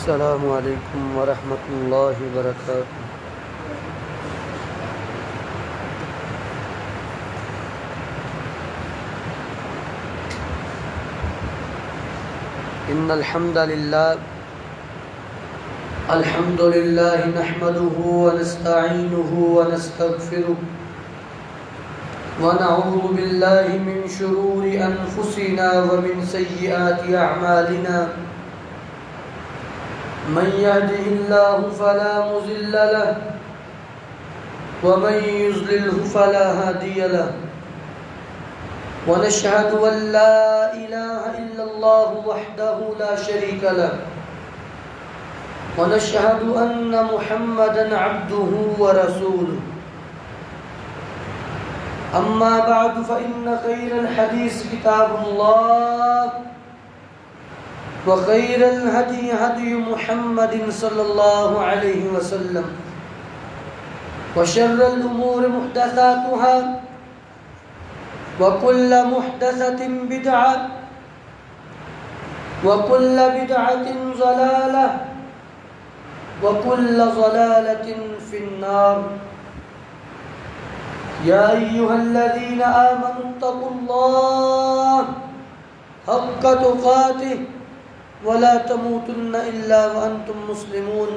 السلام علیکم ورحمۃ اللہ وبرکاتہ۔ ان الحمد للہ نحمده ونستعینه ونستغفره ونعوذ باللہ من شرور انفسنا ومن سیئات اعمالنا من يهده الله فلا مضل له ومن يضلل فلا هادي له ونشهد أن لا إله إلا الله وحده لا شريك له ونشهد أن محمدا عبده ورسوله أما بعد فإن خير الحديث كتاب الله وخير الهدي هدي محمد صلى الله عليه وسلم وشر الأمور محدثاتها وكل محدثة بدعة وكل بدعة ضلالة وكل ضلالة في النار يا أيها الذين آمنوا اتقوا الله حق تقاته ولا تموتن إلا وأنتم مسلمون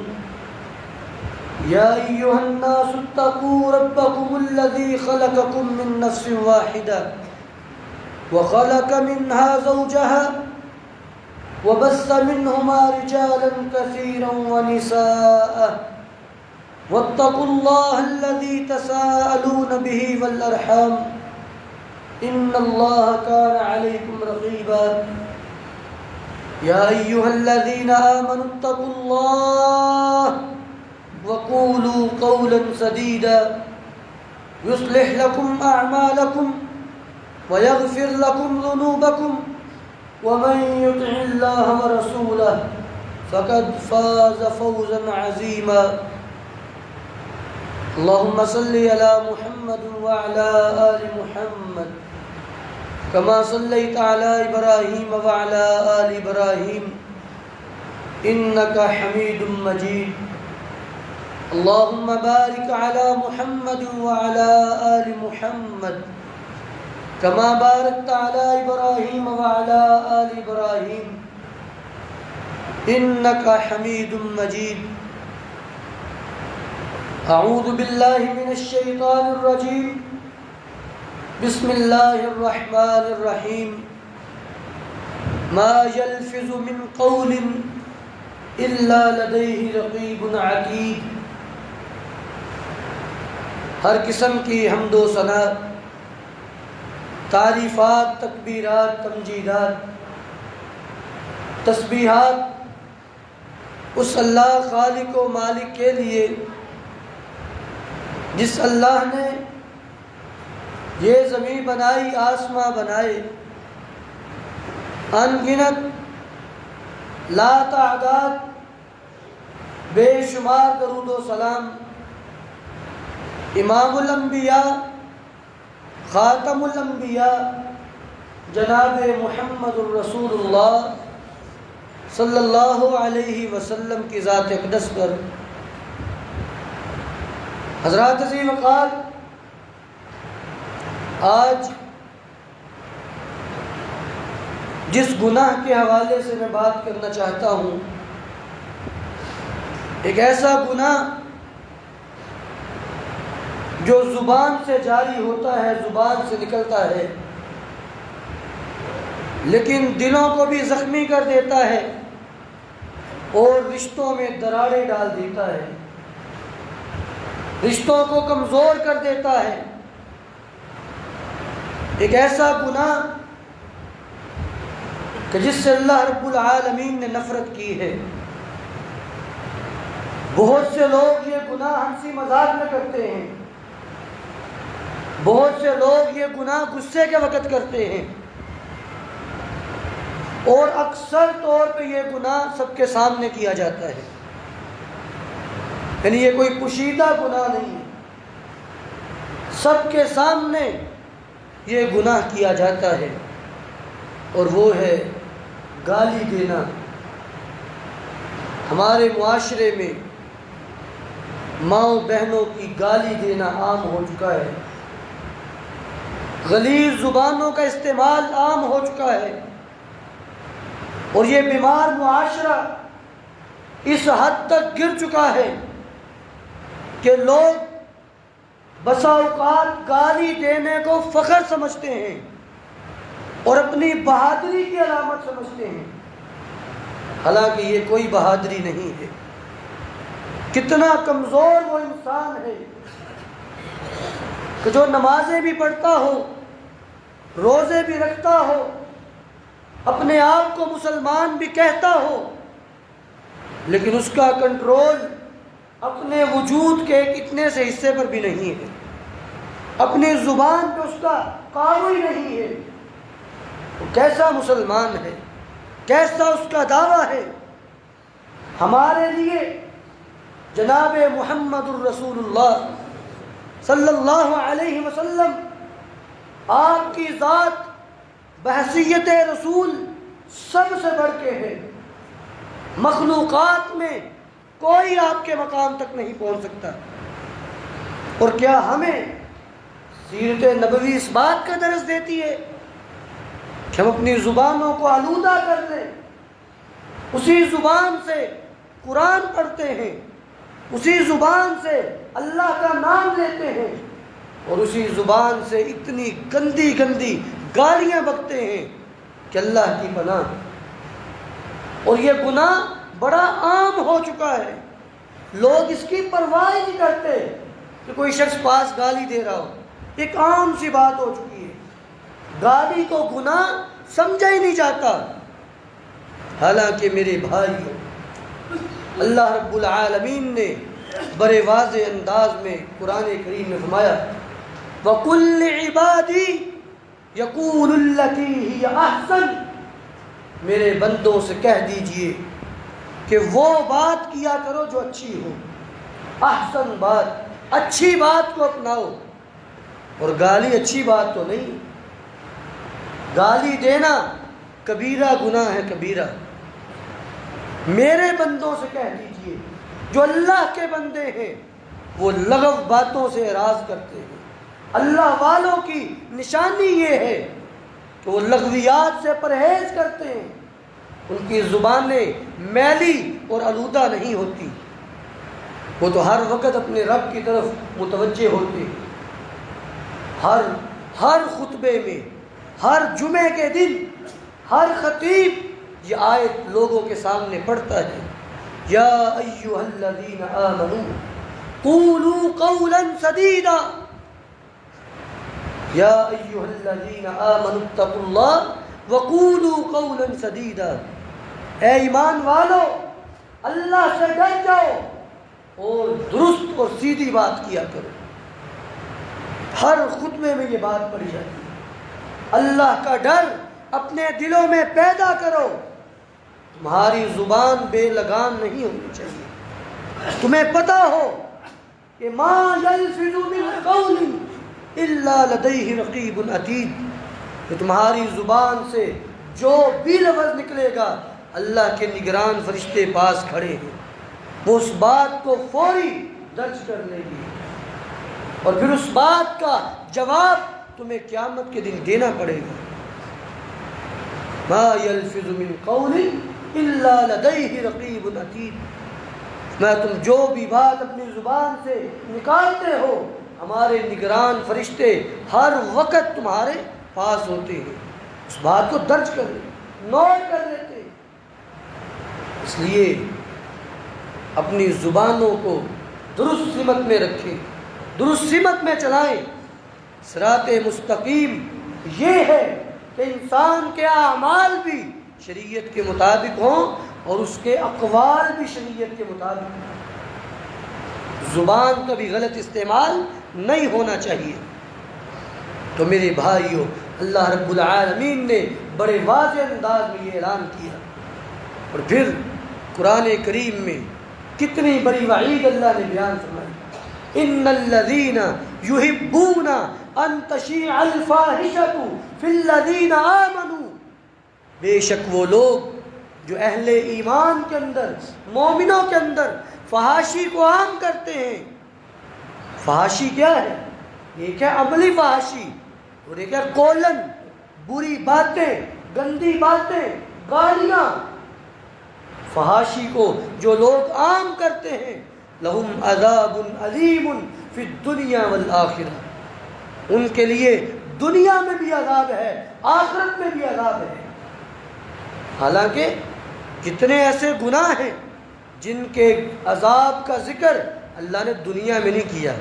يا أيها الناس اتقوا ربكم الذي خلقكم من نفس واحدة وخلق منها زوجها وبث منهما رجالا كثيرا ونساء واتقوا الله الذي تساءلون به والأرحام إن الله كان عليكم رقيبا يا أيها الذين آمنوا اتقوا الله وقولوا قولا سديدا يصلح لكم أعمالكم ويغفر لكم ذنوبكم ومن يطع الله ورسوله فقد فاز فوزا عظيما اللهم صل على محمد وعلى آل محمد كما صليت على إبراهيم وعلى آل إبراهيم إنك حميد مجيد اللهم بارك على محمد وعلى آل محمد كما باركت على إبراهيم وعلى آل إبراهيم إنك حميد مجيد أعوذ بالله من الشيطان الرجيم بسم الله الرحمن الرحيم ما يلفظ من قول إلا لديه رقيب عتيد۔ ہر قسم کی حمد و ثنا، تعریفات، تکبیرات، تمجیدات، تسبیحات اس اللہ خالق و مالک کے لیے جس اللہ نے یہ زمین بنائی، آسماں بنائے، ان گنت لا تعداد بے شمار درود و سلام امام الانبیاء خاتم الانبیاء جناب محمد الرسول اللہ صلی اللہ علیہ وسلم کی ذات اقدس پر۔ حضرات عزیز وقار، آج جس گناہ کے حوالے سے میں بات کرنا چاہتا ہوں، ایک ایسا گناہ جو زبان سے جاری ہوتا ہے، زبان سے نکلتا ہے، لیکن دلوں کو بھی زخمی کر دیتا ہے اور رشتوں میں دراڑیں ڈال دیتا ہے، رشتوں کو کمزور کر دیتا ہے۔ ایک ایسا گناہ کہ جس سے اللہ رب العالمین نے نفرت کی ہے۔ بہت سے لوگ یہ گناہ ہنسی مذاق میں کرتے ہیں، بہت سے لوگ یہ گناہ غصے کے وقت کرتے ہیں، اور اکثر طور پہ یہ گناہ سب کے سامنے کیا جاتا ہے، یعنی یہ کوئی پوشیدہ گناہ نہیں ہے، سب کے سامنے یہ گناہ کیا جاتا ہے، اور وہ ہے گالی دینا۔ ہمارے معاشرے میں ماؤں بہنوں کی گالی دینا عام ہو چکا ہے، غلیظ زبانوں کا استعمال عام ہو چکا ہے، اور یہ بیمار معاشرہ اس حد تک گر چکا ہے کہ لوگ بسا اوقات گالی دینے کو فخر سمجھتے ہیں اور اپنی بہادری کی علامت سمجھتے ہیں، حالانکہ یہ کوئی بہادری نہیں ہے۔ کتنا کمزور وہ انسان ہے کہ جو نمازیں بھی پڑھتا ہو، روزے بھی رکھتا ہو، اپنے آپ کو مسلمان بھی کہتا ہو، لیکن اس کا کنٹرول اپنے وجود کے ایک اتنے سے حصے پر بھی نہیں ہے، اپنی زبان پہ اس کا قابو ہی نہیں ہے۔ وہ کیسا مسلمان ہے، کیسا اس کا دعویٰ ہے؟ ہمارے لیے جناب محمد الرسول اللہ صلی اللہ علیہ وسلم، آپ کی ذات بحیثیت رسول سب سے بڑھ کے ہے، مخلوقات میں کوئی آپ کے مقام تک نہیں پہنچ سکتا۔ اور کیا ہمیں سیرت نبوی اس بات کا درس دیتی ہے کہ ہم اپنی زبانوں کو آلودہ کر دیں، اسی زبان سے قرآن پڑھتے ہیں، اسی زبان سے اللہ کا نام لیتے ہیں، اور اسی زبان سے اتنی گندی گندی گالیاں بکتے ہیں کہ اللہ کی پناہ۔ اور یہ گناہ بڑا عام ہو چکا ہے، لوگ اس کی پرواہ نہیں کرتے کہ کوئی شخص پاس گالی دے رہا ہو، ایک عام سی بات ہو چکی ہے، گالی کو گناہ سمجھا ہی نہیں جاتا۔ حالانکہ میرے بھائیو، اللہ رب العالمین نے بڑے واضح انداز میں قرآن کریم میں فرمایا، وَقُلْ لِعِبَادِي يَقُولُ الَّتِي هِيَ أَحْسَنُ، میرے بندوں سے کہہ دیجئے کہ وہ بات کیا کرو جو اچھی ہو، احسن بات، اچھی بات کو اپناؤ۔ اور گالی اچھی بات تو نہیں، گالی دینا کبیرہ گناہ ہے، کبیرہ۔ میرے بندوں سے کہہ دیجئے، جو اللہ کے بندے ہیں وہ لغو باتوں سے اعراض کرتے ہیں۔ اللہ والوں کی نشانی یہ ہے کہ وہ لغویات سے پرہیز کرتے ہیں، ان کی زبانیں میلی اور آلودہ نہیں ہوتی، وہ تو ہر وقت اپنے رب کی طرف متوجہ ہوتے ہیں۔ ہر خطبے میں، ہر جمعے کے دن ہر خطیب یہ آیت لوگوں کے سامنے پڑھتا ہے، یا ایھا الذین آمنوا قولوا قولا سدیدا، یا ایھا الذین آمنوا اتقوا اللہ وقولوا قولا سدیدا، اے ایمان والو اللہ سے ڈر جاؤ اور درست اور سیدھی بات کیا کرو۔ ہر خطبے میں یہ بات پڑھی جاتی ہے، اللہ کا ڈر اپنے دلوں میں پیدا کرو۔ تمہاری زبان بے لگام نہیں ہونی چاہیے، تمہیں پتہ ہو کہ ما یلفظ من قول الا لدیہ رقیب عتید، کہ تمہاری زبان سے جو بھی لفظ نکلے گا اللہ کے نگران فرشتے پاس کھڑے ہیں، وہ اس بات کو فوری درج کر لیں گے، اور پھر اس بات کا جواب تمہیں قیامت کے دن دینا پڑے گا۔ ما یلفظ من قول الا لدیہ رقیب عتید، میں تم جو بھی بات اپنی زبان سے نکالتے ہو ہمارے نگران فرشتے ہر وقت تمہارے پاس ہوتے ہیں، اس بات کو درج کر لیتے، نوٹ کر لیتے ہیں۔ اس لیے اپنی زبانوں کو درست سمت میں رکھیں، درست سمت میں چلائیں۔ صراط مستقیم یہ ہے کہ انسان کے اعمال بھی شریعت کے مطابق ہوں اور اس کے اقوال بھی شریعت کے مطابق ہوں۔ زبان کا بھی غلط استعمال نہیں ہونا چاہیے۔ تو میرے بھائیوں، اللہ رب العالمین نے بڑے واضح انداز میں یہ اعلان کیا، اور پھر قرآن کریم میں کتنی بڑی وعید اللہ نے بیان فرمائی، ان الذین یحبون ان تشیع الفاحشۃ فی الذین آمنوا، بے شک وہ لوگ جو اہل ایمان کے اندر، مومنوں کے اندر فحاشی کو عام کرتے ہیں۔ فحاشی کیا ہے؟ ایک ہے عملی فحاشی اور ایک ہے قولن، بری باتیں، گندی باتیں، گالیاں۔ فحاشی کو جو لوگ عام کرتے ہیں، لہم عذاب علیم فی الدنیا والآخرہ، ان کے لیے دنیا میں بھی عذاب ہے، آخرت میں بھی عذاب ہے۔ حالانکہ کتنے ایسے گناہ ہیں جن کے عذاب کا ذکر اللہ نے دنیا میں نہیں کیا،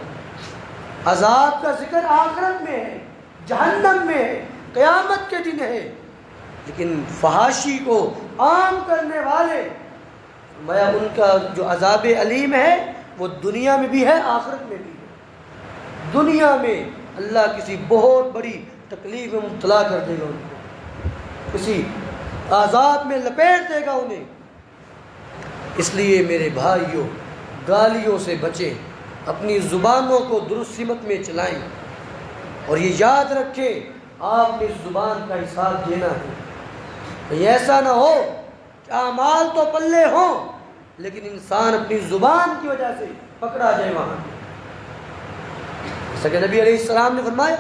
عذاب کا ذکر آخرت میں ہے، جہنم میں ہے، قیامت کے دن ہے۔ لیکن فحاشی کو عام کرنے والے، میں ان کا جو عذاب علیم ہے وہ دنیا میں بھی ہے، آخرت میں بھی ہے۔ دنیا میں اللہ کسی بہت بڑی تکلیف میں مبتلا کر دے گا، ان کو کسی عذاب میں لپیٹ دے گا انہیں۔ اس لیے میرے بھائیوں، گالیوں سے بچیں، اپنی زبانوں کو درست سمت میں چلائیں، اور یہ یاد رکھیں آپ نے اس زبان کا حساب دینا ہے۔ کہیں ایسا نہ ہو کہ اعمال تو پلے ہوں لیکن انسان اپنی زبان کی وجہ سے پکڑا جائے وہاں۔ جیسا کہ نبی علیہ السلام نے فرمایا،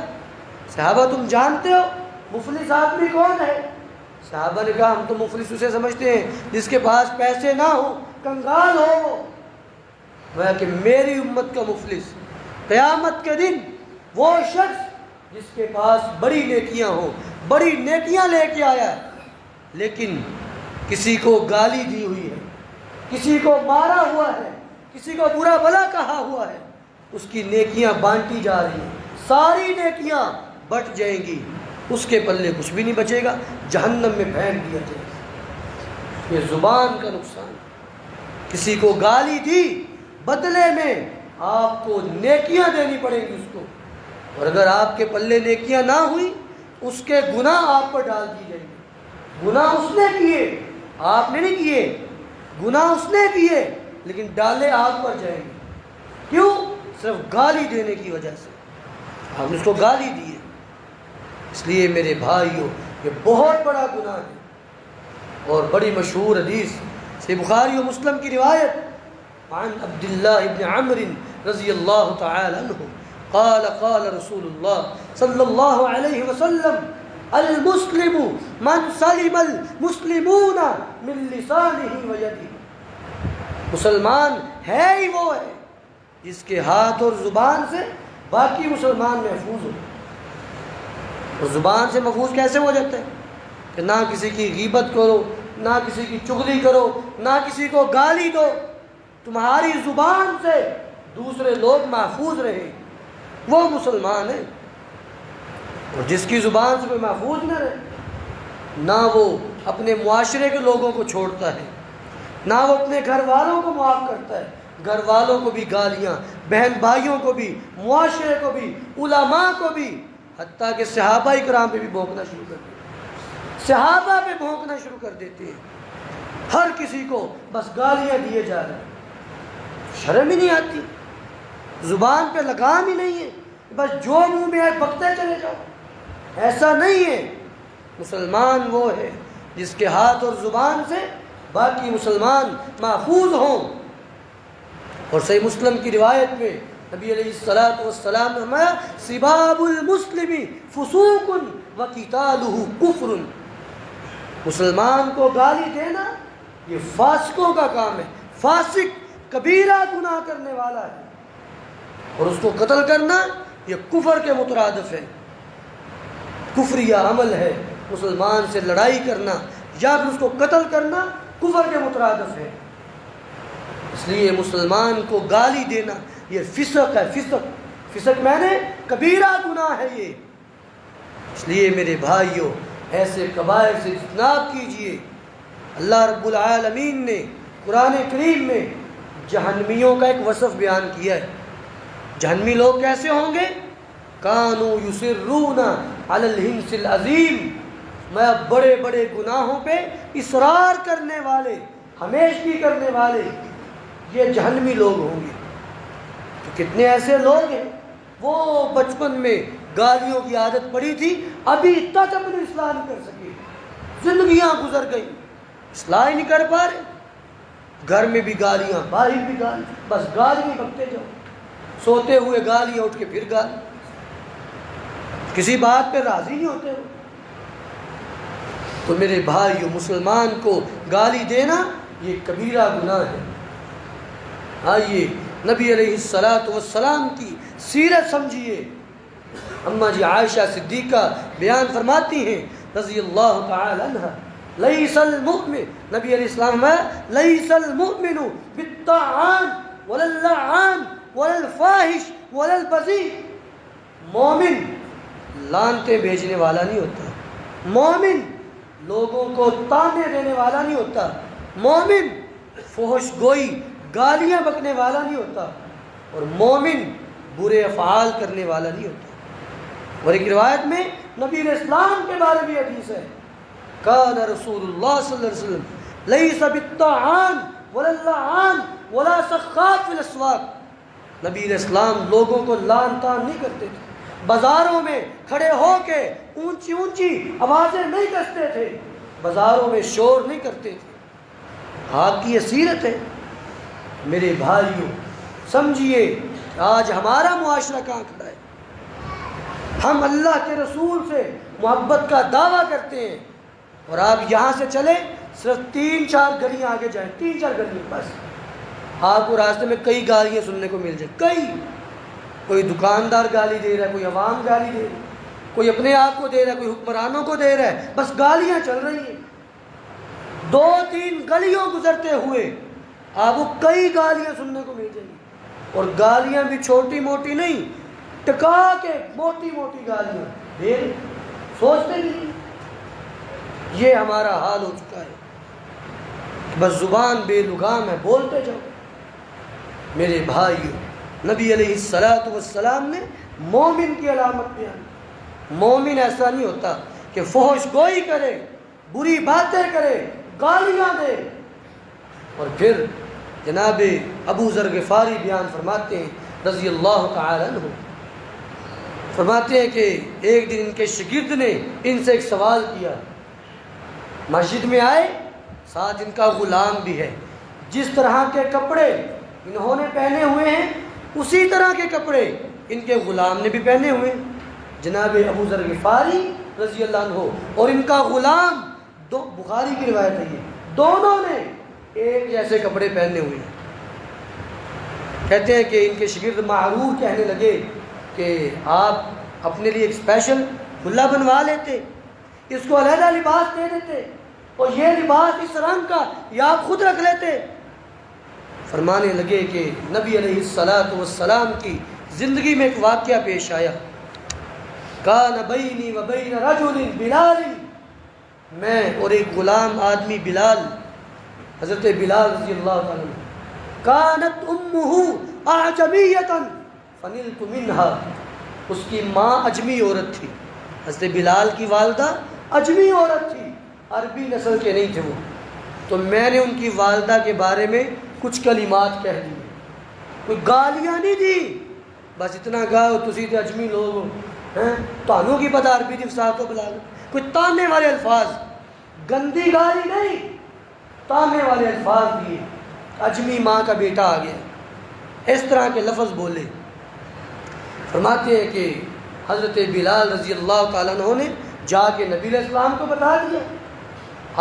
صحابہ تم جانتے ہو مفلس آدمی کون ہے؟ صحابہ نے کہا ہم تو مفلس اسے سمجھتے ہیں جس کے پاس پیسے نہ ہو، کنگال ہو۔ میں کہ میری امت کا مفلس قیامت کے دن وہ شخص جس کے پاس بڑی نیکیاں ہوں، بڑی نیکیاں لے کے آیا ہے، لیکن کسی کو گالی دی ہوئی ہے، کسی کو مارا ہوا ہے، کسی کو برا بھلا کہا ہوا ہے، اس کی نیکیاں بانٹی جا رہی ہیں، ساری نیکیاں بٹ جائیں گی، اس کے پلے کچھ بھی نہیں بچے گا، جہنم میں پھینک دیا جائے گا۔ یہ زبان کا نقصان۔ کسی کو گالی دی، بدلے میں آپ کو نیکیاں دینی پڑیں گی اس کو، اور اگر آپ کے پلے نیکیاں نہ ہوئی اس کے گناہ آپ پر ڈال دی جائیں گے۔ گناہ اس نے کیے، آپ نے نہیں کیے، گناہ اس نے کیے لیکن ڈالے آپ پر جائیں گے۔ کیوں؟ صرف گالی دینے کی وجہ سے، آپ نے اس کو گالی دی ہے۔ اس لیے میرے بھائیوں یہ بہت بڑا گناہ ہے، اور بڑی مشہور حدیث سے بخاری و مسلم کی روایت عن عبداللہ ابن عمر رضی اللہ تعالی عنہ قال قال رسول اللہ صلی اللہ علیہ وسلم المسلم من سلم المسلمون من لسانہ و یدہ، مسلمان ہے ہی وہ ہے جس کے ہاتھ اور زبان سے باقی مسلمان محفوظ ہو۔ اور زبان سے محفوظ کیسے ہو جاتا ہے؟ کہ نہ کسی کی غیبت کرو، نہ کسی کی چغلی کرو، نہ کسی کو گالی دو، تمہاری زبان سے دوسرے لوگ محفوظ رہیں، وہ مسلمان ہے۔ اور جس کی زبان سے کوئی محفوظ نہ رہے، نہ وہ اپنے معاشرے کے لوگوں کو چھوڑتا ہے، نہ وہ اپنے گھر والوں کو معاف کرتا ہے، گھر والوں کو بھی گالیاں، بہن بھائیوں کو بھی، معاشرے کو بھی، علماء کو بھی، حتیٰ کہ صحابہ اکرام پہ بھی بھونکنا شروع کر دیتے، صحابہ پہ بھونکنا شروع کر دیتے ہیں۔ ہر کسی کو بس گالیاں دیے جا رہے ہیں، شرم ہی نہیں آتی، زبان پہ لگام ہی نہیں ہے، بس جو منہ میں آئے بکتے چلے جاؤ۔ ایسا نہیں ہے۔ مسلمان وہ ہے جس کے ہاتھ اور زبان سے باقی مسلمان محفوظ ہوں۔ اور صحیح مسلم کی روایت میں نبی علیہ السلام نے فرمایا سباب المسلم فسوق وقتالہ کفر، مسلمان کو گالی دینا یہ فاسقوں کا کام ہے، فاسق کبیرہ گناہ کرنے والا ہے، اور اس کو قتل کرنا یہ کفر کے مترادف ہے، کفریہ عمل ہے۔ مسلمان سے لڑائی کرنا یا پھر اس کو قتل کرنا کفر کے مترادف ہے۔ اس لیے مسلمان کو گالی دینا یہ فسق ہے، فسق میں نے کبیرہ گناہ ہے یہ۔ اس لیے میرے بھائیوں ایسے کبائر سے اجتناب کیجئے۔ اللہ رب العالمین نے قرآن کریم میں جہنمیوں کا ایک وصف بیان کیا ہے۔ جہنمی لوگ کیسے ہوں گے؟ کانوا یصرون علی الحنث العظیم، میں بڑے بڑے گناہوں پہ اصرار کرنے والے، ہمیشگی کرنے والے، یہ جہنمی لوگ ہوں گے۔ تو کتنے ایسے لوگ ہیں وہ بچپن میں گالیوں کی عادت پڑی تھی، ابھی تک اپنی اصلاح نہیں کر سکے، زندگیاں گزر گئی، اصلاح ہی نہیں کر پا رہے، گھر میں بھی گالیاں، باہر بھی گالیاں، بس گالیاں بکتے جاؤ، سوتے ہوئے گالیاں، اٹھ کے پھر گالیاں، کسی بات پہ راضی نہیں ہوتے ہو۔ تو میرے بھائیو، مسلمان کو گالی دینا یہ کبیرہ گناہ ہے۔ آئیے نبی علیہ السلام کی سیرت سمجھیے۔ اماں جی عائشہ صدیقہ بیان فرماتی ہیں رضی اللہ تعالی عنہ، لیس المؤمن، نبی علیہ السلام میں لیس المؤمن بالطعان ولا اللعان ولا الفاحش ولا البذیء، مومن لانتے بھیجنے والا نہیں ہوتا، مومن لوگوں کو تانے دینے والا نہیں ہوتا، مومن فحش گوئی گالیاں بکنے والا نہیں ہوتا، اور مومن برے افعال کرنے والا نہیں ہوتا۔ اور ایک روایت میں نبی علیہ السلام کے بارے میں حدیث ہے، کان رسول اللہ صلی اللہ علیہ وسلم لیس بالطعان ولا اللعان ولا سخاف فی الاسواق، نبی علیہ السلام لوگوں کو لعن طعن نہیں کرتے تھے، بازاروں میں کھڑے ہو کے اونچی اونچی آوازیں نہیں کستے تھے، بازاروں میں شور نہیں کرتے تھے۔ آپ کی یہ سیرت ہے۔ میرے بھائیوں سمجھیے، آج ہمارا معاشرہ کہاں کھڑا ہے؟ ہم اللہ کے رسول سے محبت کا دعویٰ کرتے ہیں، اور آپ یہاں سے چلیں صرف 3-4 گلیاں آگے جائیں، 3-4 گلیاں بس، آپ کو راستے میں کئی گالیاں سننے کو مل جائیں، کئی، کوئی دکاندار گالی دے رہا ہے، کوئی عوام گالی دے رہا ہے، کوئی اپنے آپ کو دے رہا ہے، کوئی حکمرانوں کو دے رہا ہے، بس گالیاں چل رہی ہیں۔ 2-3 گلیوں گزرتے ہوئے آپ کو کئی گالیاں سننے کو مل جائیں گی، اور گالیاں بھی چھوٹی موٹی نہیں، ٹکا کے موٹی موٹی گالیاں، دیر سوچتے نہیں۔ یہ ہمارا حال ہو چکا ہے، بس زبان بے لگام ہے، بولتے جاؤ۔ میرے بھائیو، نبی علیہ السلام نے مومن کی علامت بیان، مومن ایسا نہیں ہوتا کہ فحش گوئی کرے، بری باتیں کرے، گالیاں دے۔ اور پھر جناب ابو ذر غفاری بیان فرماتے ہیں رضی اللہ تعالی عنہ، فرماتے ہیں کہ ایک دن ان کے شاگرد نے ان سے ایک سوال کیا، مسجد میں آئے، ساتھ ان کا غلام بھی ہے، جس طرح کے کپڑے انہوں نے پہنے ہوئے ہیں اسی طرح کے کپڑے ان کے غلام نے بھی پہنے ہوئے ہیں، جناب ابو ذر غفاری رضی اللہ عنہ اور ان کا غلام، بخاری کی روایت ہے، یہ دونوں نے ایک جیسے کپڑے پہنے ہوئے ہیں۔ کہتے ہیں کہ ان کے شاگرد معرور کہنے لگے کہ آپ اپنے لیے ایک اسپیشل کھلا بنوا لیتے، اس کو علیحدہ لباس دے دیتے، اور یہ لباس اس رنگ کا یہ آپ خود رکھ لیتے۔ فرمانے لگے کہ نبی علیہ السلام کی زندگی میں ایک واقعہ پیش آیا، کان بینی و بین رجل بلال، میں اور ایک غلام آدمی بلال، حضرت بلال رضی اللہ تعالیٰ عنہ، کانت امہ اعجمیۃ فنلت منها، اس کی ماں اجمی عورت تھی، حضرت بلال کی والدہ اجمی عورت تھی، عربی نسل کے نہیں تھے وہ، تو میں نے ان کی والدہ کے بارے میں کچھ کلمات کہہ دی، کوئی گالیاں نہیں دی، بس اتنا کہا تسی تے اجمی لوگ ہو، تانوں کی پتہ عربی دی فصاحت و بلاغت، کوئی تانے والے الفاظ، گندی گالی نہیں، تانے والے الفاظ دیے، اجمی ماں کا بیٹا آ گیا، اس طرح کے لفظ بولے۔ فرماتے ہیں کہ حضرت بلال رضی اللہ تعالیٰ عنہ نے جا کے نبی علیہ السلام کو بتا دیا،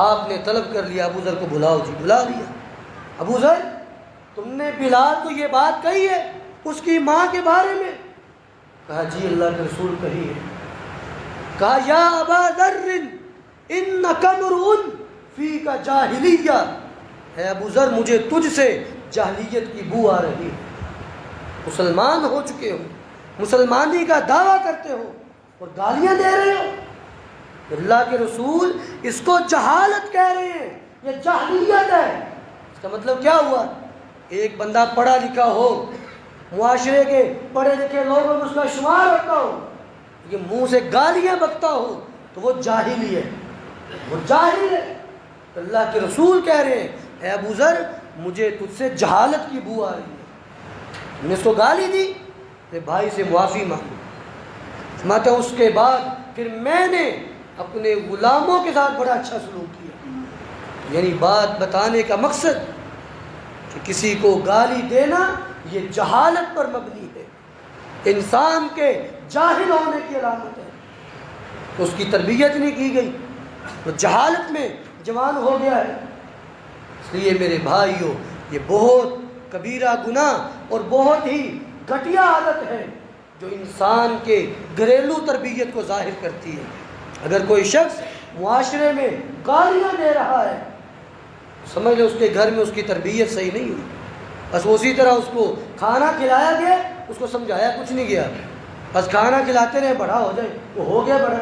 آپ نے طلب کر لیا، ابو ذر کو بلاؤ جی، بلا لیا، ابو ذر تم نے بلال کو یہ بات کہی ہے اس کی ماں کے بارے میں؟ کہا جی اللہ کے رسول کہی ہے۔ کہا یا ابا ذر انک امرؤ فیک جاہلیہ، اے ابو ذر مجھے تجھ سے جاہلیت کی بو آ رہی ہے، مسلمان ہو چکے ہو، مسلمانی کا دعویٰ کرتے ہو اور گالیاں دے رہے ہو۔ اللہ کے رسول اس کو جہالت کہہ رہے ہیں، یہ جاہلیت ہے۔ اس کا مطلب کیا ہوا؟ ایک بندہ پڑھا لکھا ہو، معاشرے کے پڑھے لکھے لوگوں میں اس کا شمار ہوتا ہو، یہ منہ سے گالیاں بکتا ہو تو وہ جاہلی ہے، وہ جاہل ہے۔ اللہ کے رسول کہہ رہے ہیں اے ابو ذر مجھے تجھ سے جہالت کی بو آ رہی ہے، نے اس کو گالی دی، اپنے بھائی سے معافی مانگی۔ فرماتے ہیں اس کے بعد پھر میں نے اپنے غلاموں کے ساتھ بڑا اچھا سلوک کیا، یعنی بات بتانے کا مقصد کہ کسی کو گالی دینا یہ جہالت پر مبنی ہے، انسان کے جاہل ہونے کی علامت ہے، تو اس کی تربیت نہیں کی گئی، وہ جہالت میں جوان ہو گیا ہے۔ اس لیے میرے بھائیوں، یہ بہت کبیرہ گناہ اور بہت ہی گھٹیا عادت ہے جو انسان کے گھریلو تربیت کو ظاہر کرتی ہے۔ اگر کوئی شخص معاشرے میں گالیاں دے رہا ہے، سمجھ لے اس کے گھر میں اس کی تربیت صحیح نہیں ہوئی، بس اسی طرح اس کو کھانا کھلایا گیا، اس کو سمجھایا کچھ نہیں گیا، بس کھانا کھلاتے رہے بڑا ہو جائے، وہ ہو گیا بڑا،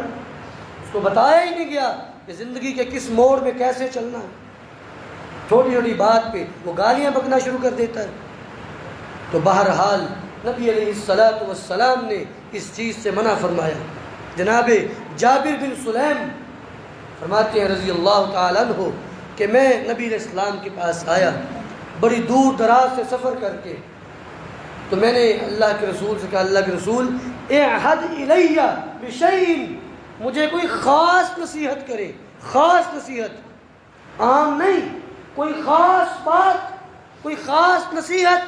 اس کو بتایا ہی نہیں گیا کہ زندگی کے کس موڑ میں کیسے چلنا ہے۔ چھوٹی چھوٹی بات پہ وہ گالیاں بکنا شروع کر دیتا ہے۔ تو بہرحال نبی علیہ السلام نے اس چیز سے منع فرمایا۔ جناب جابر بن سلیم فرماتے ہیں رضی اللہ تعالیٰ عنہ کہ میں نبی علیہ السلام کے پاس آیا بڑی دور دراز سے سفر کر کے، تو میں نے اللہ کے رسول سے کہا، اللہ کے رسول اعہد الیہ بشیء، مجھے کوئی خاص نصیحت کرے، خاص نصیحت، عام نہیں، کوئی خاص بات، کوئی خاص نصیحت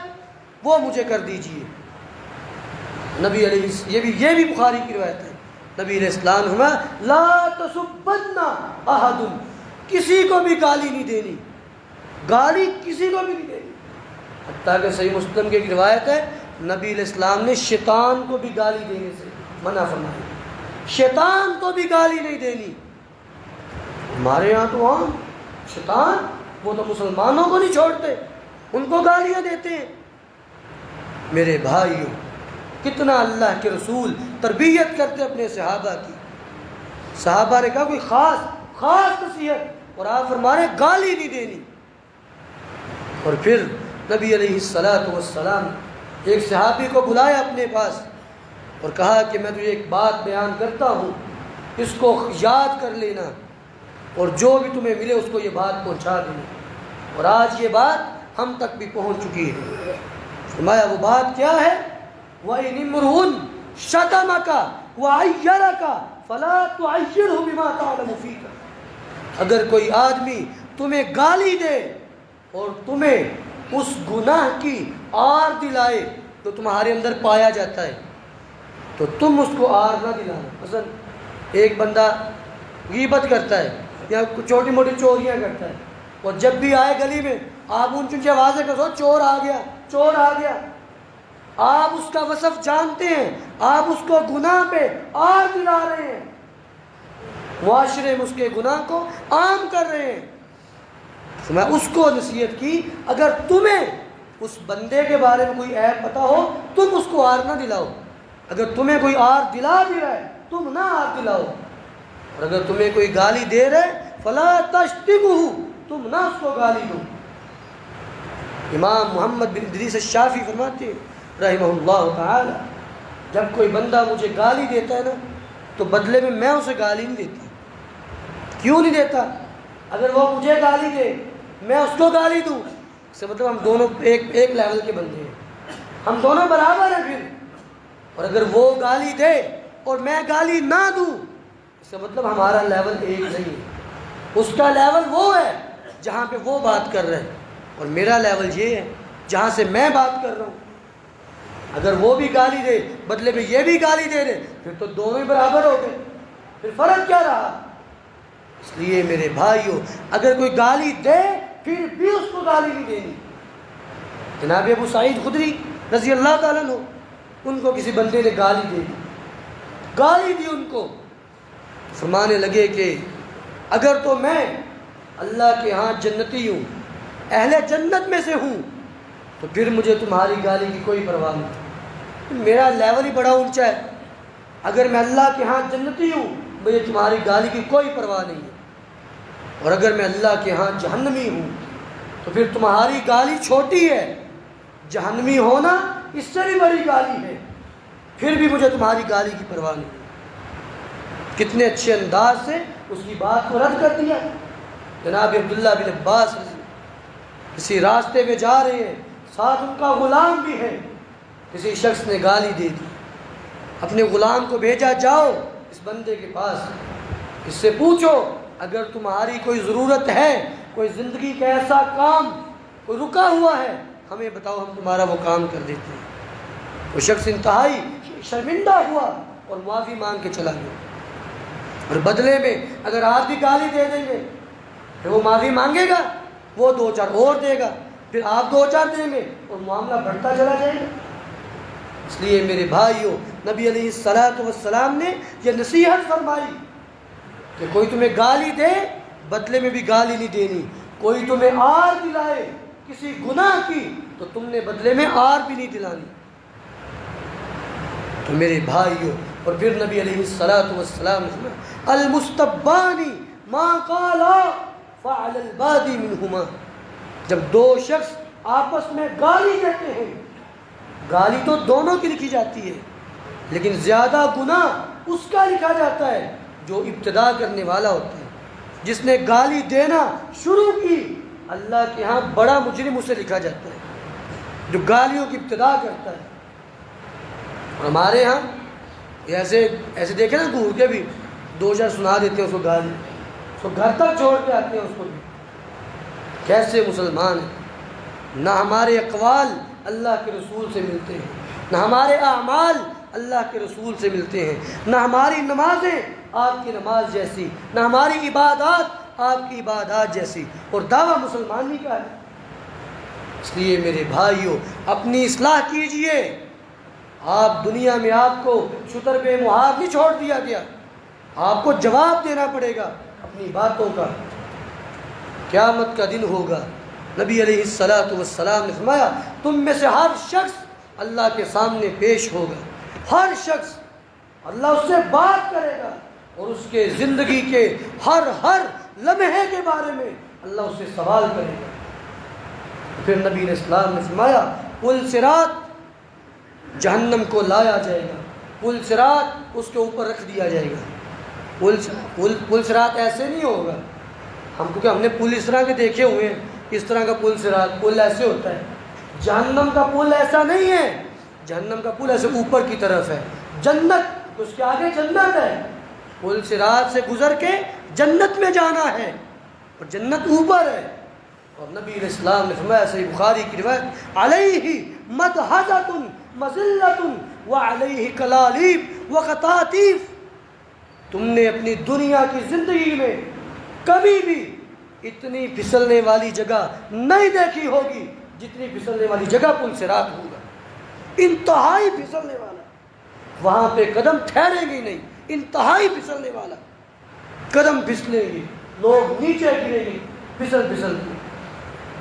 وہ مجھے کر دیجئے۔ نبی علیہ یہ بھی بخاری کی روایت ہے، نبی علیہ السلام فرمایا لا تسبن احد، کسی کو بھی گالی نہیں دینی، گالی کسی کو بھی نہیں دینی۔ حتیٰ کہ صحیح مسلم کی ایک روایت ہے نبی علیہ السلام نے شیطان کو بھی گالی دینے سے منع فرمایا، شیطان کو بھی گالی نہیں دینی۔ ہمارے یہاں تو عام شیطان، وہ تو مسلمانوں کو نہیں چھوڑتے، ان کو گالیاں دیتے ہیں۔ میرے بھائیوں، کتنا اللہ کے رسول تربیت کرتے اپنے صحابہ کی۔ صحابہ نے کہا کوئی خاص نصیحت، اور آپ فرما رہے گالی نہیں دینی۔ اور پھر نبی علیہ السلام ایک صحابی کو بلایا اپنے پاس اور کہا کہ میں تجھے ایک بات بیان کرتا ہوں، اس کو یاد کر لینا، اور جو بھی تمہیں ملے اس کو یہ بات پہنچا دینا۔ اور آج یہ بات ہم تک بھی پہنچ چکی ہے۔ فرمایا وہ بات کیا ہے؟ وَإِنِ امْرُؤٌ شَتَمَكَ وَعَيَّرَكَ فَلَا تُعَيِّرْهُ بِمَا تَعْلَمُ فِيكَ، اگر کوئی آدمی تمہیں گالی دے اور تمہیں اس گناہ کی آر دلائے تو تمہارے اندر پایا جاتا ہے، تو تم اس کو آر نہ دلانا۔ مثلا ایک بندہ غیبت کرتا ہے یا چھوٹی موٹی چوریاں کرتا ہے، اور جب بھی آئے گلی میں آپ اونچی آوازیں کرو چور آ گیا، چور آ گیا، آپ اس کا وصف جانتے ہیں، آپ اس کو گناہ پہ آر دلا رہے ہیں، معاشرے میں اس کے گناہ کو عام کر رہے ہیں۔ تو میں اس کو نصیحت کی، اگر تمہیں اس بندے کے بارے میں کوئی عیب پتہ ہو تم اس کو آر نہ دلاؤ، اگر تمہیں کوئی آر دلا بھی رہا ہے تم نہ آر دلاؤ، اور اگر تمہیں کوئی گالی دے رہے فلا تشتمہ، تم نہ اس کو گالی دو۔ امام محمد بن ادریس الشافعی فرماتے ہیں رحمہ اللہ تعالی، جب کوئی بندہ مجھے گالی دیتا ہے نا تو بدلے میں اسے گالی نہیں دیتا۔ کیوں نہیں دیتا؟ اگر وہ مجھے گالی دے میں اس کو گالی دوں، اس سے مطلب ہم دونوں ایک لیول کے بندے ہیں، ہم دونوں برابر ہیں پھر۔ اور اگر وہ گالی دے اور میں گالی نہ دوں، اس کا مطلب ہمارا لیول ایک نہیں ہے۔ اس کا لیول وہ ہے جہاں پہ وہ بات کر رہے ہیں، اور میرا لیول یہ ہے جہاں سے میں بات کر رہا ہوں۔ اگر وہ بھی گالی دے بدلے میں یہ بھی گالی دے رہے پھر تو دونوں ہی برابر ہو گئے، پھر فرق کیا رہا؟ اس لیے میرے بھائیوں، اگر کوئی گالی دے پھر بھی اس کو گالی نہیں دینی۔ جناب ابو سعید خدری رضی اللہ تعالیٰ عنہ، ان کو کسی بندے نے گالی دے دی، گالی دی ان کو، فرمانے لگے کہ اگر تو میں اللہ کے ہاں جنتی ہوں، اہل جنت میں سے ہوں، تو پھر مجھے تمہاری گالی کی کوئی پرواہ نہیں، میرا لیول ہی بڑا اونچا ہے۔ اگر میں اللہ کے ہاں جنتی ہوں مجھے تمہاری گالی کی کوئی پرواہ نہیں ہے، اور اگر میں اللہ کے ہاں جہنمی ہوں تو پھر تمہاری گالی چھوٹی ہے، جہنمی ہونا اس سے بھی بڑی گالی ہے، پھر بھی مجھے تمہاری گالی کی پرواہ نہیں۔ کتنے اچھے انداز سے اس کی بات کو رد کر دیا۔ جناب عبداللہ بن عباس کسی راستے میں جا رہے ہیں، ساتھ ان کا غلام بھی ہے، کسی شخص نے گالی دے دی، اپنے غلام کو بھیجا جاؤ اس بندے کے پاس، اس سے پوچھو اگر تمہاری کوئی ضرورت ہے کوئی زندگی کا ایسا کام کوئی رکا ہوا ہے، ہمیں بتاؤ، ہم تمہارا وہ کام کر دیتے ہیں۔ وہ شخص انتہائی شرمندہ ہوا اور معافی مانگ کے چلا گیا، اور بدلے میں اگر آپ بھی گالی دے دیں گے پھر وہ معافی مانگے گا، وہ 2-4 اور دے گا، پھر آپ 2-4 دیں گے اور معاملہ بڑھتا چلا جائے گا۔ اس لیے میرے بھائیوں، نبی علیہ السلام نے یہ نصیحت فرمائی کہ کوئی تمہیں گالی دے بدلے میں بھی گالی نہیں دینی، کوئی تمہیں آر دلائے کسی گناہ کی تو تم نے بدلے میں آر بھی نہیں دلانی۔ تو میرے بھائیوں، اور پھر نبی علیہ السلام نے المستبانی ما قالا فعل البادی منہما، جب 2 شخص آپس میں گالی دیتے ہیں، گالی تو دونوں کی لکھی جاتی ہے لیکن زیادہ گناہ اس کا لکھا جاتا ہے جو ابتدا کرنے والا ہوتا ہے۔ جس نے گالی دینا شروع کی اللہ کے ہاں بڑا مجرم اسے لکھا جاتا ہے، جو گالیوں کی ابتدا کرتا ہے۔ اور ہمارے ہاں ایسے دیکھیں نا، گھور کے بھی 2-4 سنا دیتے ہیں اس کو گالی، اس کو گھر تک چھوڑ کے آتے ہیں اس کو بھی۔ کیسے مسلمان ہیں؟ نہ ہمارے اقوال اللہ کے رسول سے ملتے ہیں، نہ ہمارے اعمال اللہ کے رسول سے ملتے ہیں، نہ ہماری نمازیں آپ کی نماز جیسی، نہ ہماری عبادات آپ کی عبادات جیسی، اور دعویٰ مسلمانی کا ہے۔ اس لیے میرے بھائیوں، اپنی اصلاح کیجئے۔ آپ دنیا میں آپ کو شتر بے مہار نہیں چھوڑ دیا گیا، آپ کو جواب دینا پڑے گا اپنی باتوں کا۔ قیامت کا دن ہوگا، نبی علیہ السلام نے فرمایا تم میں سے ہر شخص اللہ کے سامنے پیش ہوگا، ہر شخص اللہ اس سے بات کرے گا اور اس کے زندگی کے ہر لمحے کے بارے میں اللہ اس سے سوال کرے گا۔ پھر نبی علیہ السلام نے فرمایا پل صراط جہنم کو لایا جائے گا، پل صراط اس کے اوپر رکھ دیا جائے گا۔ پل صراط ایسے نہیں ہوگا، کیونکہ ہم نے پل اس طرح کے دیکھے ہوئے ہیں، اس طرح کا پل صراط، پل ایسے ہوتا ہے۔ جہنم کا پل ایسا نہیں ہے، جہنم کا پل ایسے اوپر کی طرف ہے، جنت اس کے آگے جنت ہے، پل صراط سے گزر کے جنت میں جانا ہے اور جنت اوپر ہے۔ اور نبی علیہ السلام نے فرمایا، صحیح بخاری کی روایت، علیہ مدحضۃ مذلۃ وعلیہ کلالیب وقطاطیف، تم نے اپنی دنیا کی زندگی میں کبھی بھی اتنی پھسلنے والی جگہ نہیں دیکھی ہوگی جتنی پھسلنے والی جگہ پل صراط ہوگا، انتہائی پھسلنے والا، وہاں پہ قدم ٹھہریں گے نہیں، انتہائی پھسلنے والا، قدم پھسلیں گے، لوگ نیچے گریں گے پھسل کے،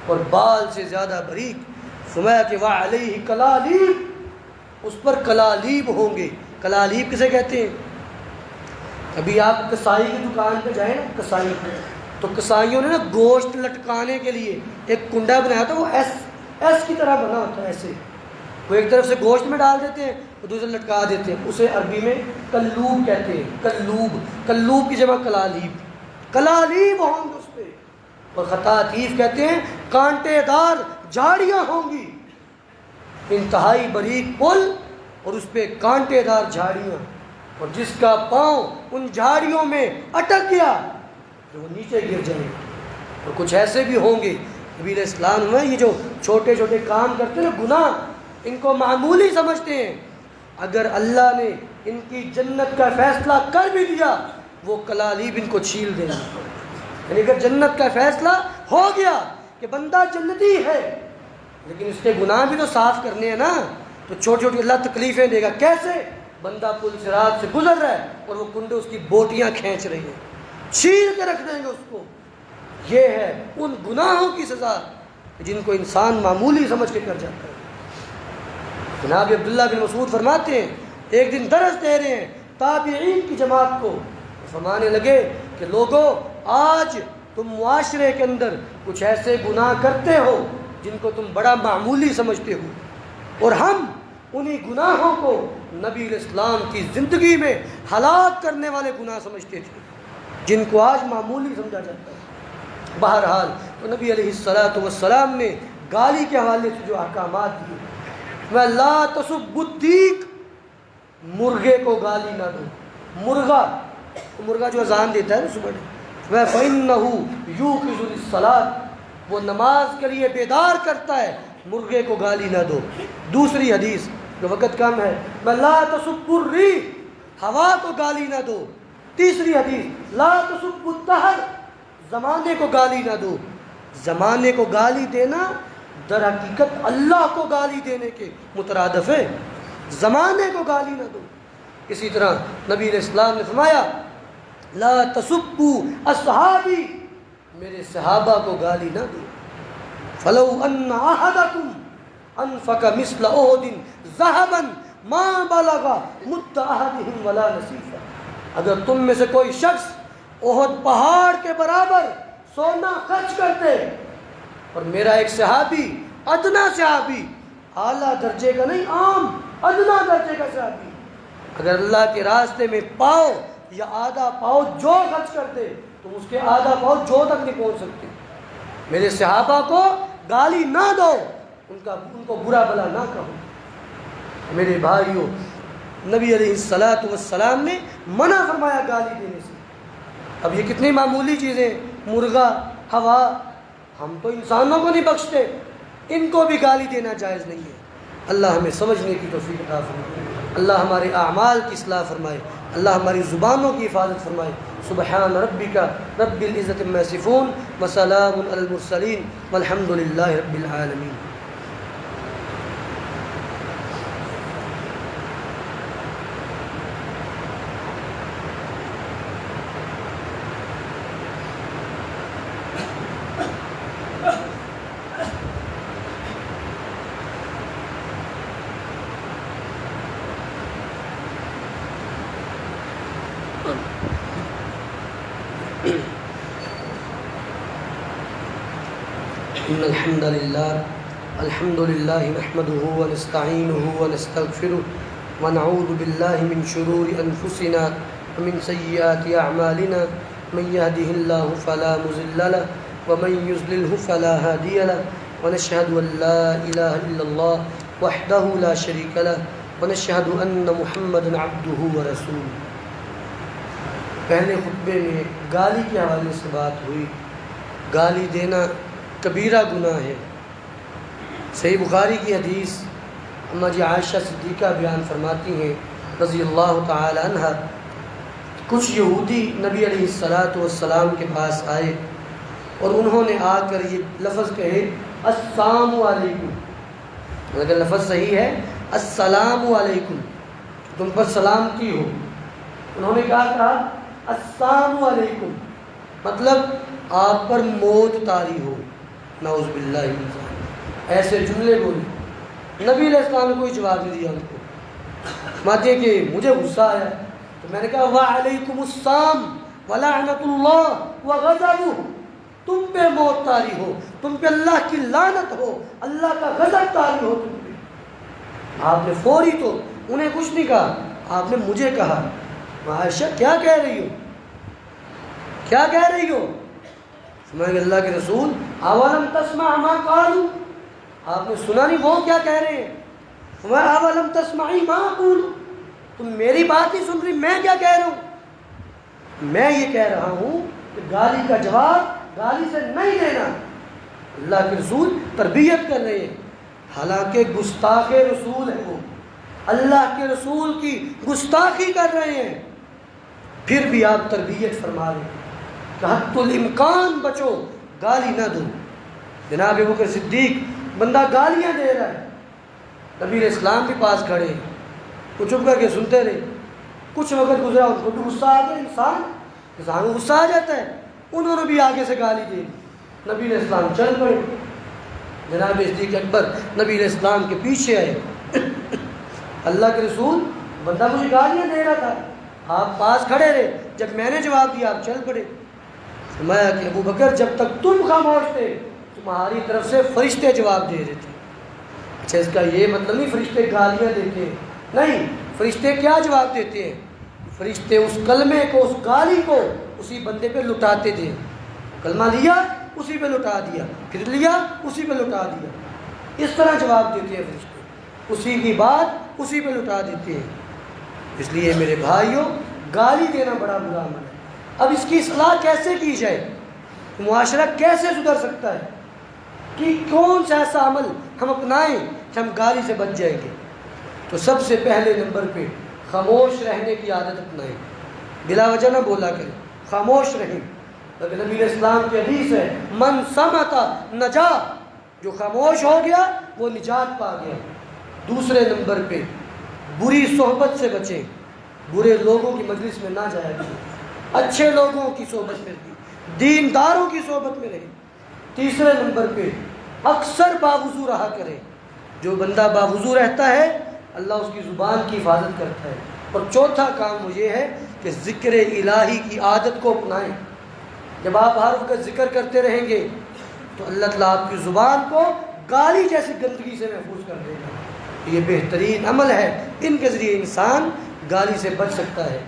اور بال سے زیادہ باریک۔ فرمایا کہ وعلیہ کلالیب، اس پر کلالیب ہوں گے۔ کلالیب کسے کہتے ہیں؟ ابھی آپ کسائی کی دکان پہ جائیں نا، کسائی تو کسائیوں نے نا گوشت لٹکانے کے لیے ایک کنڈا بنایا تھا، وہ ایس کی طرح بنا ہوتا ہے، ایسے وہ ایک طرف سے گوشت میں ڈال دیتے ہیں اور دوسرے لٹکا دیتے ہیں، اسے عربی میں کلوب کہتے ہیں۔ کلوب کی جمع کلالیب ہوں گے اس پہ، اور خطاطیف کہتے ہیں کانٹے دار جھاڑیاں ہوں گی، انتہائی باریک پل اور اس پہ کانٹے دار جھاڑیاں، اور جس کا پاؤں ان جھاڑیوں میں اٹک گیا تو وہ نیچے گر جائے گا۔ اور کچھ ایسے بھی ہوں گے، نبی علیہ السلام میں یہ جو چھوٹے چھوٹے کام کرتے ہیں نا، گناہ، ان کو معمولی سمجھتے ہیں، اگر اللہ نے ان کی جنت کا فیصلہ کر بھی دیا وہ کلالیب ان کو چھیل دیں گے۔ یعنی اگر جنت کا فیصلہ ہو گیا کہ بندہ جنتی ہے، لیکن اس کے گناہ بھی تو صاف کرنے ہیں نا، تو چھوٹی چھوٹی اللہ تکلیفیں دے گا۔ کیسے؟ بندہ پل صراط سے گزر رہا ہے اور وہ کنڈے اس کی بوٹیاں کھینچ رہی ہیں، چھیل کے رکھ دیں گے اس کو۔ یہ ہے ان گناہوں کی سزا جن کو انسان معمولی سمجھ کے کر جاتا ہے۔ جناب عبداللہ بن مسعود فرماتے ہیں، ایک دن درس دے رہے ہیں تابعین کی جماعت کو، فرمانے لگے کہ لوگوں، آج تم معاشرے کے اندر کچھ ایسے گناہ کرتے ہو جن کو تم بڑا معمولی سمجھتے ہو، اور ہم انہی گناہوں کو نبی علیہ السلام کی زندگی میں ہلاک کرنے والے گناہ سمجھتے تھے جن کو آج معمولی سمجھا جاتا ہے۔ بہرحال تو نبی علیہ السلام نے گالی کے حوالے سے جو احکامات دیے، میں لا تسب الدیک، مرغے کو گالی نہ دو۔ مرغا جو اذان دیتا ہے نا صبح، فَإِنَّهُ يُوقِظُ لِلصَّلَاةِ، وہ نماز کے لیے بیدار کرتا ہے، مرغے کو گالی نہ دو۔ دوسری حدیث، جو وقت کم ہے، لَا تَسُبُّوا الرِّيحَ، ہوا کو گالی نہ دو۔ تیسری حدیث، لَا تَسُبُّوا الدَّهْرَ، زمانے کو گالی نہ دو۔ زمانے کو گالی دینا در حقیقت اللہ کو گالی دینے کے مترادف ہے، زمانے کو گالی نہ دو۔ اسی طرح نبی علیہ السلام نے فرمایا لا تسبوا اصحابی، میرے صحابہ کو گالی نہ دو۔ فلو ان احدکم انفق مثل احد ذهبا ما بلغ مد احدهم ولا نصیفا، اگر تم میں سے کوئی شخص احد پہاڑ کے برابر سونا خرچ کرتے، اور میرا ایک صحابی، ادنا صحابی، اعلیٰ درجے کا نہیں، عام ادنا درجے کا صحابی، اگر اللہ کے راستے میں پاؤ یا آدھا پاؤ جو خرچ کرتے، تم اس کے آدھا پاؤ جو تک نہیں پہنچ سکتے۔ میرے صحابہ کو گالی نہ دو، ان کو برا بلا نہ کہو۔ میرے بھائیوں، نبی علیہ السلام نے منع فرمایا گالی دینے سے۔ اب یہ کتنی معمولی چیزیں، مرغا، ہوا، ہم تو انسانوں کو نہیں بخشتے، ان کو بھی گالی دینا جائز نہیں ہے۔ اللہ ہمیں سمجھنے کی توفیق عطا فرمائے، اللہ ہمارے اعمال کی اصلاح فرمائے، اللہ ہماری زبانوں کی حفاظت فرمائے۔ سبحان ربک رب العزت عما یصفون وسلام علی المرسلین والحمد للہ رب العالمین۔ إن الحمد لله نحمده ونستعينه ونستغفره ونعوذ بالله من شرور أنفسنا ومن سيئات أعمالنا، من يهده الله فلا مضل له ومن يضلل فلا هادي له، ونشهد أن لا إله إلا الله وحده لا شريك له، ونشهد أن محمدا عبده ورسوله۔ پہلے خطبے میں گالی کے حوالے سے بات ہوئی۔ گالی دینا کبیرہ گناہ ہے۔ صحیح بخاری کی حدیث اماں جی عائشہ صدیقہ بیان فرماتی ہیں رضی اللہ تعالی عنہ، کچھ یہودی نبی علیہ السلام کے پاس آئے اور انہوں نے آ کر یہ لفظ کہے السلام علیکم، اگر لفظ صحیح ہے السلام علیکم، تم پر سلامتی ہو۔ انہوں نے کہا السلام علیکم، مطلب آپ پر موت طاری ہو، نعوذ باللہ من ذالک، ایسے جملے بولے۔ نبی علیہ السلام نے کوئی جواب نہیں دیا ان کو۔ ماتے کہ مجھے غصہ آیا تو میں نے کہا وعلیکم السلام ولعنت اللہ وغضبہ، تم پہ موت طاری ہو، تم پہ اللہ کی لعنت ہو، اللہ کا غضب طاری ہو تم پہ۔ آپ نے فوری تو انہیں کچھ نہیں کہا، آپ نے مجھے کہا عائشہ کیا کہہ رہی ہو، کیا کہہ رہی ہو؟ فرمایا کہ اللہ کے رسول اولم تسمع ما قالوا، آپ نے سنا نہیں وہ کیا کہہ رہے ہیں؟ فرمایا اولم تسمعی ما اقول، تم میری بات نہیں سن رہی، میں کیا کہہ رہا ہوں؟ میں یہ کہہ رہا ہوں کہ گالی کا جواب گالی سے نہیں دینا۔ اللہ کے رسول تربیت کر رہے ہیں، حالانکہ گستاخ رسول ہے، وہ اللہ کے رسول کی گستاخی کر رہے ہیں، پھر بھی آپ تربیت فرما رہے ہیں کہ حتی الامکان بچو، گالی نہ دو۔ جناب ابوبکر صدیق، بندہ گالیاں دے رہا ہے، نبی علیہ السلام بھی پاس کھڑے ہیں، وہ چپ کر کے سنتے رہے۔ کچھ وقت گزرا، ان کو بھی غصہ آ گیا، انسان کو غصہ آ جاتا ہے، انہوں نے بھی آگے سے گالی دے دی، نبی علیہ السلام چل پڑے۔ جناب صدیق اکبر نبی علیہ السلام کے پیچھے آئے، اللہ کے رسول بندہ مجھے گالیاں دے رہا تھا، آپ پاس کھڑے رہے، جب میں نے جواب دیا آپ چل پڑے۔ فرمایا کہ ابو بکر جب تک تم خاموش تھے تمہاری طرف سے فرشتے جواب دے رہے تھے۔ اچھا، اس کا یہ مطلب نہیں فرشتے گالیاں دیتے ہیں، نہیں، فرشتے کیا جواب دیتے ہیں؟ فرشتے اس کلمے کو، اس گالی کو اسی بندے پہ لٹاتے تھے۔ کلمہ لیا اسی پہ لٹا دیا، پھر لیا اسی پہ لٹا دیا، اس طرح جواب دیتے ہیں فرشتے، اسی کی بات اسی پہ لٹا دیتے ہیں۔ اس لیے میرے بھائیوں، گالی دینا بڑا برا عمل ہے۔ اب اس کی اصلاح کیسے کی جائے، معاشرہ کیسے سدھر سکتا ہے، کہ کون سا ایسا عمل ہم اپنائیں کہ ہم گالی سے بچ جائیں گے؟ تو سب سے پہلے نمبر پہ خاموش رہنے کی عادت اپنائیں، بلا وجہ نہ بولا کریں، خاموش رہیں۔ نبی علیہ السلام کی حدیث ہے من صمت نجا، جو خاموش ہو گیا وہ نجات پا گیا۔ دوسرے نمبر پہ بری صحبت سے بچیں، برے لوگوں کی مجلس میں نہ جایا کریں، اچھے لوگوں کی صحبت میں رہیں، دینداروں کی صحبت میں رہیں۔ تیسرے نمبر پہ اکثر باوضو رہا کریں، جو بندہ باوضو رہتا ہے اللہ اس کی زبان کی حفاظت کرتا ہے۔ اور چوتھا کام وہ یہ ہے کہ ذکر الہی کی عادت کو اپنائیں۔ جب آپ ہر وقت ذکر کرتے رہیں گے تو اللہ تعالیٰ آپ کی زبان کو گالی جیسی گندگی سے محفوظ کر دے گا۔ یہ بہترین عمل ہے، ان کے ذریعے انسان گالی سے بچ سکتا ہے۔